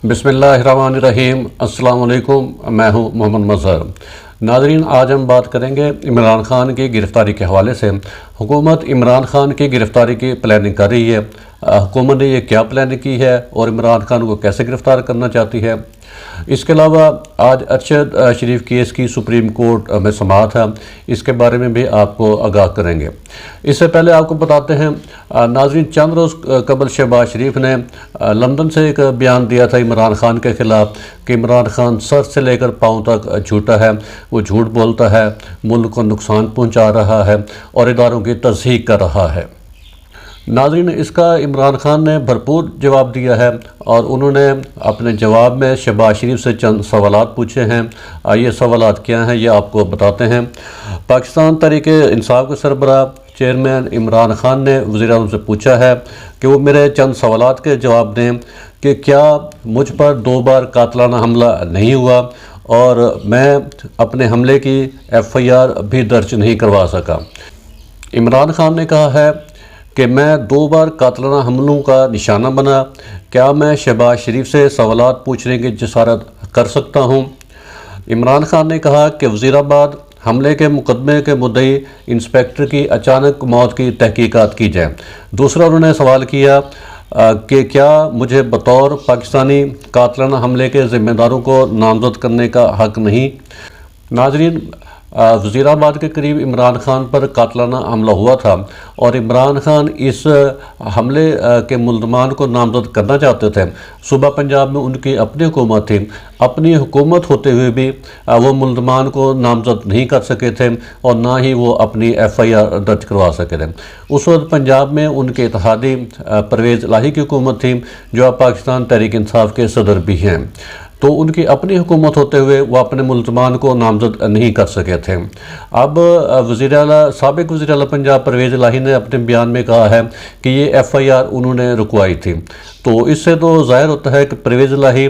بسم اللہ الرحمن الرحیم۔ السلام علیکم، میں ہوں محمد مظہر۔ ناظرین، آج ہم بات کریں گے عمران خان کی گرفتاری کے حوالے سے۔ حکومت عمران خان کی گرفتاری کی پلاننگ کر رہی ہے۔ حکومت نے یہ کیا پلاننگ کی ہے اور عمران خان کو کیسے گرفتار کرنا چاہتی ہے؟ اس کے علاوہ آج ارشد شریف کیس کی سپریم کورٹ میں سماعت ہے، اس کے بارے میں بھی آپ کو آگاہ کریں گے۔ اس سے پہلے آپ کو بتاتے ہیں ناظرین، چند روز قبل شہباز شریف نے لندن سے ایک بیان دیا تھا عمران خان کے خلاف کہ عمران خان سر سے لے کر پاؤں تک جھوٹا ہے، وہ جھوٹ بولتا ہے، ملک کو نقصان پہنچا رہا ہے اور اداروں کی تضحیق کر رہا ہے۔ ناظرین، اس کا عمران خان نے بھرپور جواب دیا ہے اور انہوں نے اپنے جواب میں شہباز شریف سے چند سوالات پوچھے ہیں۔ یہ سوالات کیا ہیں یہ آپ کو بتاتے ہیں۔ پاکستان تحریک انصاف کے سربراہ چیئرمین عمران خان نے وزیر اعظم سے پوچھا ہے کہ وہ میرے چند سوالات کے جواب دیں کہ کیا مجھ پر 2 بار قاتلانہ حملہ نہیں ہوا اور میں اپنے حملے کی FIR بھی درج نہیں کروا سکا۔ عمران خان نے کہا ہے کہ میں 2 بار قاتلانہ حملوں کا نشانہ بنا، کیا میں شہباز شریف سے سوالات پوچھنے کی جسارت کر سکتا ہوں؟ عمران خان نے کہا کہ وزیرآباد حملے کے مقدمے کے مدعی انسپیکٹر کی اچانک موت کی تحقیقات کی جائے۔ دوسرا انہوں نے سوال کیا کہ کیا مجھے بطور پاکستانی قاتلانہ حملے کے ذمہ داروں کو نامزد کرنے کا حق نہیں؟ ناظرین، وزیر آباد کے قریب عمران خان پر قاتلانہ حملہ ہوا تھا اور عمران خان اس حملے کے ملزمان کو نامزد کرنا چاہتے تھے۔ صوبہ پنجاب میں ان کی اپنی حکومت تھی، اپنی حکومت ہوتے ہوئے بھی وہ ملزمان کو نامزد نہیں کر سکے تھے اور نہ ہی وہ اپنی FIR درج کروا سکے تھے۔ اس وقت پنجاب میں ان کے اتحادی پرویز الہی کی حکومت تھی، جو اب پاکستان تحریک انصاف کے صدر بھی ہیں، تو ان کی اپنی حکومت ہوتے ہوئے وہ اپنے ملزمان کو نامزد نہیں کر سکے تھے۔ اب سابق وزیر اعلیٰ پنجاب پرویز الہی نے اپنے بیان میں کہا ہے کہ یہ FIR انہوں نے رکوائی تھی۔ تو اس سے تو ظاہر ہوتا ہے کہ پرویز الہی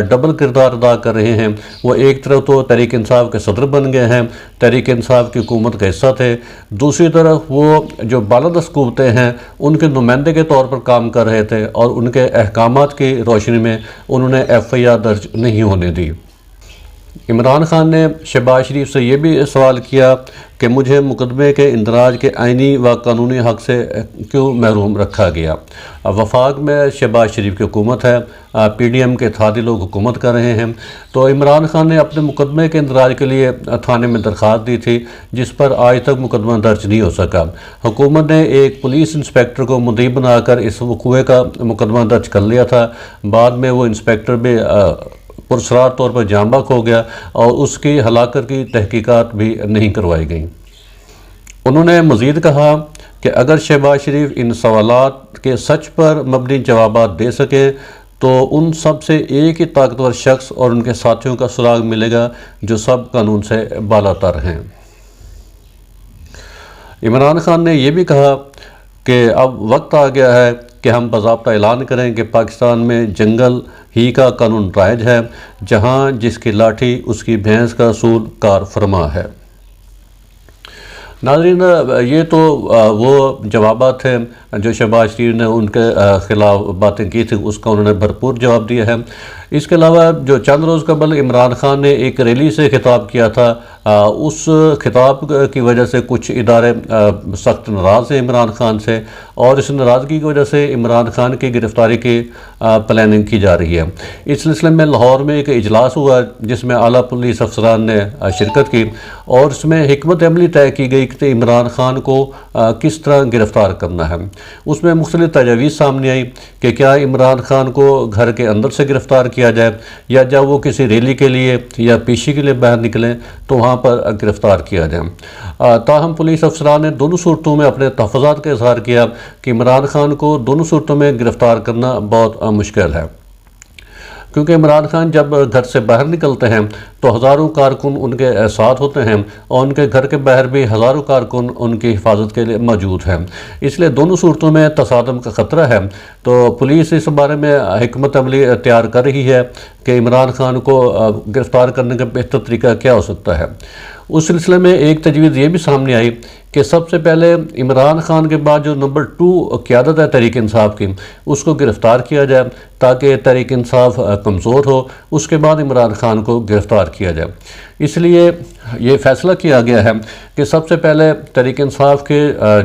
ڈبل کردار ادا کر رہے ہیں۔ وہ ایک طرف تو تحریک انصاف کے صدر بن گئے ہیں، تحریک انصاف کی حکومت کا حصہ تھے، دوسری طرف وہ جو بالادست قوتیں ہیں ان کے نمائندے کے طور پر کام کر رہے تھے اور ان کے احکامات کی روشنی میں انہوں نے FIR درج نہیں ہونے دی۔ عمران خان نے شہباز شریف سے یہ بھی سوال کیا کہ مجھے مقدمے کے اندراج کے آئینی و قانونی حق سے کیوں محروم رکھا گیا؟ وفاق میں شہباز شریف کی حکومت ہے، PDM کے اتحادی لوگ حکومت کر رہے ہیں، تو عمران خان نے اپنے مقدمے کے اندراج کے لیے تھانے میں درخواست دی تھی جس پر آج تک مقدمہ درج نہیں ہو سکا۔ حکومت نے ایک پولیس انسپیکٹر کو مدعی بنا کر اس وقوعے کا مقدمہ درج کر لیا تھا، بعد میں وہ انسپیکٹر بھی پرسرار طور پر جاں بحق ہو گیا اور اس کی ہلاکت کی تحقیقات بھی نہیں کروائی گئیں۔ انہوں نے مزید کہا کہ اگر شہباز شریف ان سوالات کے سچ پر مبنی جوابات دے سکے تو ان سب سے ایک ہی طاقتور شخص اور ان کے ساتھیوں کا سراغ ملے گا جو سب قانون سے بالاتر ہیں۔ عمران خان نے یہ بھی کہا کہ اب وقت آ گیا ہے کہ ہم باضابطہ اعلان کریں کہ پاکستان میں جنگل ہی کا قانون رائج ہے، جہاں جس کی لاٹھی اس کی بھینس کا اصول کار فرما ہے۔ ناظرین، یہ تو وہ جوابات تھے جو شہباز شریف نے ان کے خلاف باتیں کی تھیں، اس کا انہوں نے بھرپور جواب دیا ہے۔ اس کے علاوہ جو چند روز قبل عمران خان نے ایک ریلی سے خطاب کیا تھا، اس خطاب کی وجہ سے کچھ ادارے سخت ناراض ہیں عمران خان سے، اور اس ناراضگی کی وجہ سے عمران خان کی گرفتاری کی پلاننگ کی جا رہی ہے۔ اس سلسلے میں لاہور میں ایک اجلاس ہوا جس میں اعلیٰ پولیس افسران نے شرکت کی اور اس میں حکمت عملی طے کی گئی کہ عمران خان کو کس طرح گرفتار کرنا ہے۔ اس میں مختلف تجاویز سامنے آئی کہ کیا عمران خان کو گھر کے اندر سے گرفتار کیا جائے یا جب وہ کسی ریلی کے لیے یا پیشی کے لیے باہر نکلیں تو وہاں پر گرفتار کیا جائے۔ تاہم پولیس افسران نے دونوں صورتوں میں اپنے تحفظات کا اظہار کیا کہ عمران خان کو دونوں صورتوں میں گرفتار کرنا بہت مشکل ہے، کیونکہ عمران خان جب گھر سے باہر نکلتے ہیں تو ہزاروں کارکن ان کے ساتھ ہوتے ہیں اور ان کے گھر کے باہر بھی ہزاروں کارکن ان کی حفاظت کے لیے موجود ہیں، اس لیے دونوں صورتوں میں تصادم کا خطرہ ہے۔ تو پولیس اس بارے میں حکمت عملی تیار کر رہی ہے کہ عمران خان کو گرفتار کرنے کا بہتر طریقہ کیا ہو سکتا ہے۔ اس سلسلے میں ایک تجویز یہ بھی سامنے آئی کہ سب سے پہلے عمران خان کے بعد جو نمبر 2 قیادت ہے تحریک انصاف کی، اس کو گرفتار کیا جائے تاکہ تحریک انصاف کمزور ہو، اس کے بعد عمران خان کو گرفتار کیا جائے۔ اس لیے یہ فیصلہ کیا گیا ہے کہ سب سے پہلے تحریک انصاف کے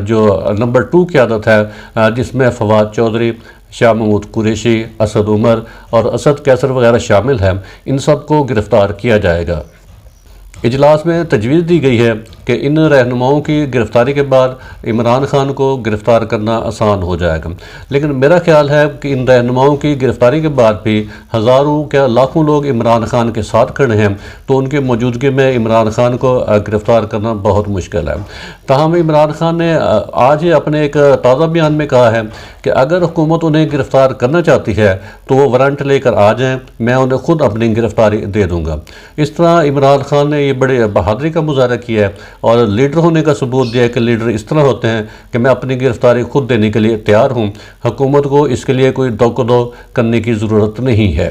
جو نمبر 2 قیادت ہے، جس میں فواد چودھری، شاہ محمود قریشی، اسد عمر اور اسد قیصر وغیرہ شامل ہیں، ان سب کو گرفتار کیا جائے گا۔ اجلاس میں تجویز دی گئی ہے کہ ان رہنماؤں کی گرفتاری کے بعد عمران خان کو گرفتار کرنا آسان ہو جائے گا، لیکن میرا خیال ہے کہ ان رہنماؤں کی گرفتاری کے بعد بھی ہزاروں کیا لاکھوں لوگ عمران خان کے ساتھ کھڑے ہیں، تو ان کی موجودگی میں عمران خان کو گرفتار کرنا بہت مشکل ہے۔ تاہم عمران خان نے آج ہی اپنے ایک تازہ بیان میں کہا ہے کہ اگر حکومت انہیں گرفتار کرنا چاہتی ہے تو وہ وارنٹ لے کر آ جائیں، میں انہیں خود اپنی گرفتاری دے دوں گا۔ اس طرح عمران خان نے یہ بڑے بہادری کا مظاہرہ کیا ہے اور لیڈر ہونے کا ثبوت دیا ہے کہ لیڈر اس طرح ہوتے ہیں کہ میں اپنی گرفتاری خود دینے کے لیے تیار ہوں، حکومت کو اس کے لیے کوئی دوقدو کرنے کی ضرورت نہیں ہے۔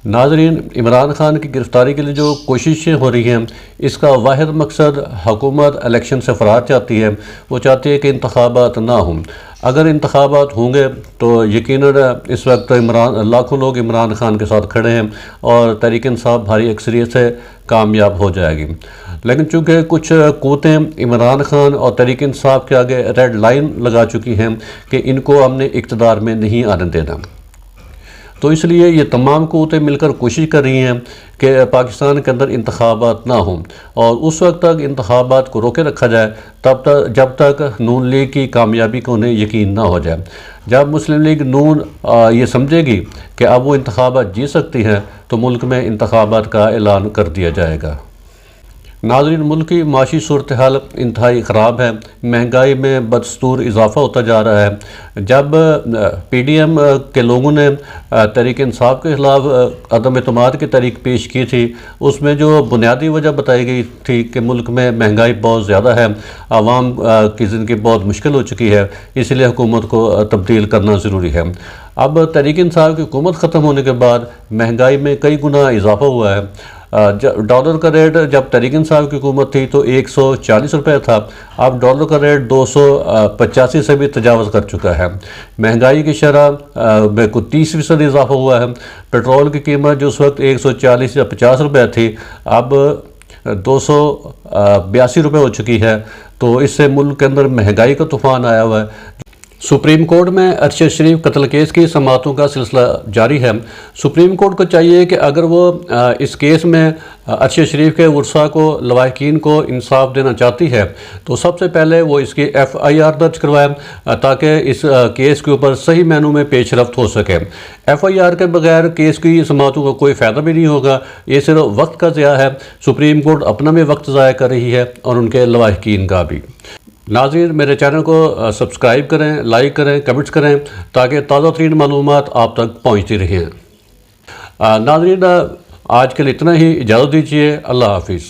ناظرین، عمران خان کی گرفتاری کے لیے جو کوششیں ہو رہی ہیں، اس کا واحد مقصد حکومت الیکشن سے فرار چاہتی ہے۔ وہ چاہتی ہے کہ انتخابات نہ ہوں۔ اگر انتخابات ہوں گے تو یقیناً اس وقت لاکھوں لوگ عمران خان کے ساتھ کھڑے ہیں اور تحریک انصاف بھاری اکثریت سے کامیاب ہو جائے گی۔ لیکن چونکہ کچھ قوتیں عمران خان اور تحریک انصاف کے آگے ریڈ لائن لگا چکی ہیں کہ ان کو ہم نے اقتدار میں نہیں آنے دینا، تو اس لیے یہ تمام قوتیں مل کر کوشش کر رہی ہیں کہ پاکستان کے اندر انتخابات نہ ہوں اور اس وقت تک انتخابات کو روکے رکھا جائے جب تک نون لیگ کی کامیابی کو انہیں یقین نہ ہو جائے۔ جب مسلم لیگ نون یہ سمجھے گی کہ اب وہ انتخابات جیت سکتی ہیں تو ملک میں انتخابات کا اعلان کر دیا جائے گا۔ ناظرین، ملک کی معاشی صورتحال انتہائی خراب ہے، مہنگائی میں بدستور اضافہ ہوتا جا رہا ہے۔ جب پی ڈی ایم کے لوگوں نے تحریک انصاف کے خلاف عدم اعتماد کی تحریک پیش کی تھی، اس میں جو بنیادی وجہ بتائی گئی تھی کہ ملک میں مہنگائی بہت زیادہ ہے، عوام کی زندگی بہت مشکل ہو چکی ہے، اس لیے حکومت کو تبدیل کرنا ضروری ہے۔ اب تحریک انصاف کی حکومت ختم ہونے کے بعد مہنگائی میں کئی گنا اضافہ ہوا ہے۔ ڈالر کا ریٹ جب تحریک انصاف کی حکومت تھی تو 140 روپے تھا، اب ڈالر کا ریٹ 285 سے بھی تجاوز کر چکا ہے۔ مہنگائی کی شرح میں کوئی 30% اضافہ ہوا ہے۔ پیٹرول کی قیمت جو اس وقت 140 یا 50 روپے تھی، اب 282 روپے ہو چکی ہے، تو اس سے ملک کے اندر مہنگائی کا طوفان آیا ہوا ہے۔ سپریم کورٹ میں ارشد شریف قتل کیس کی سماعتوں کا سلسلہ جاری ہے۔ سپریم کورٹ کو چاہیے کہ اگر وہ اس کیس میں ارشد شریف کے ورثاء کو، لواحقین کو انصاف دینا چاہتی ہے تو سب سے پہلے وہ اس کی FIR درج کروائے تاکہ اس کیس کے اوپر صحیح معنوں میں پیش رفت ہو سکے۔ FIR کے بغیر کیس کی سماعتوں کا کوئی فائدہ بھی نہیں ہوگا، یہ صرف وقت کا ضیاع ہے۔ سپریم کورٹ اپنا بھی وقت ضائع کر رہی ہے اور ان کے لواحقین کا بھی۔ ناظرین، میرے چینل کو سبسکرائب کریں، لائک کریں، کمنٹس کریں تاکہ تازہ ترین معلومات آپ تک پہنچتی رہیں۔ ناظرین، آج کے لیے اتنا ہی، اجازت دیجیے، اللہ حافظ۔